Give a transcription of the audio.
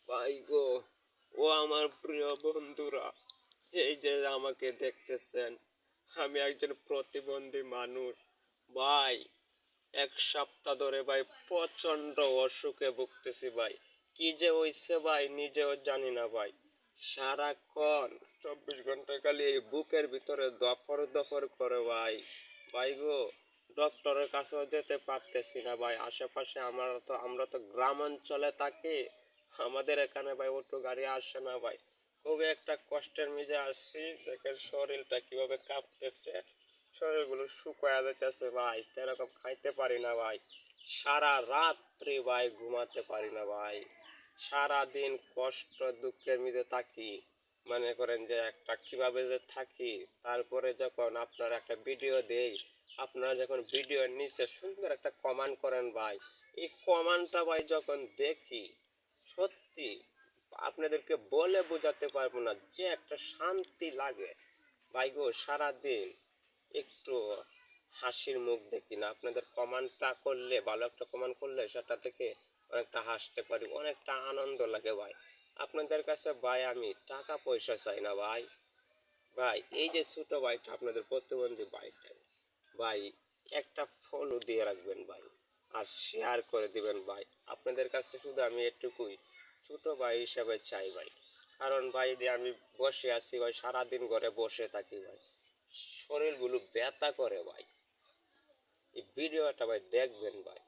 ভাই গো, ও আমার প্রিয় বন্ধুরা, এই যে আমাকে দেখতেছেন, আমি একজন প্রতিবন্ধী মানুষ। ভাই, এক সপ্তাহ ধরে ভাই প্রচন্ড অসুখে ভুগতেছি ভাই। কি যে হইছে ভাই নিজেও জানি না ভাই। সারাক্ষণ 24 ঘন্টা খালি এই বুকের ভিতরে দফর দফর করে ভাই। ভাই গো, ডক্টরের কাছেও যেতে পারতেছি না ভাই। আশেপাশে আমরা তো গ্রাম অঞ্চলে থাকি, আমাদের এখানে ভাই অটো গাড়ি আসে না ভাই। খুবই একটা কষ্টের মেজে আসছি। দেখেন শরীরটা কিভাবে কাঁপতেছে, শরীরগুলো শুকায়া যাইতেছে ভাই। এরকম খাইতে পারি না ভাই। সারা রাত্রি ভাই ঘুমাতে পারি না ভাই। সারা দিন কষ্ট দুঃখের মধ্যে থাকি। মনে করেন যে একটা কিভাবে যে থাকি, তারপরে যখন আপনার একটা ভিডিও দেই, আপনারা যখন ভিডিওর নিচে সুন্দর একটা কমেন্ট করেন ভাই, এই কমেন্টটা ভাই যখন দেখি, সত্যি আপনাদেরকে বলে বোঝাতে পারবো না যে একটা শান্তি লাগে ভাই গো। সারাদিন একটু হাসির মুখ দেখি না, আপনাদের কমেন্টটা করলে, ভালো একটা কমেন্ট করলে সেটা থেকে অনেকটা হাসতে পারি, অনেকটা আনন্দ লাগে ভাই। আপনাদের কাছে ভাই আমি টাকা পয়সা চাই না ভাই। ভাই এই যে ছোট ভাইটা, আপনাদের প্রতিবন্ধী ভাইটা ভাই, একটা ফলো দিয়ে রাখবেন ভাই, আর শেয়ার করে দিবেন ভাই। আপনাদের কাছে শুধু আমি এটুকুই ছোট ভাই হিসাবে চাই ভাই। কারণ ভাই যে আমি বসে আছি ভাই, সারাদিন ঘরে বসে থাকি ভাই, শরীরগুলো ব্যথা করে ভাই। এই ভিডিওটা ভাই দেখবেন ভাই।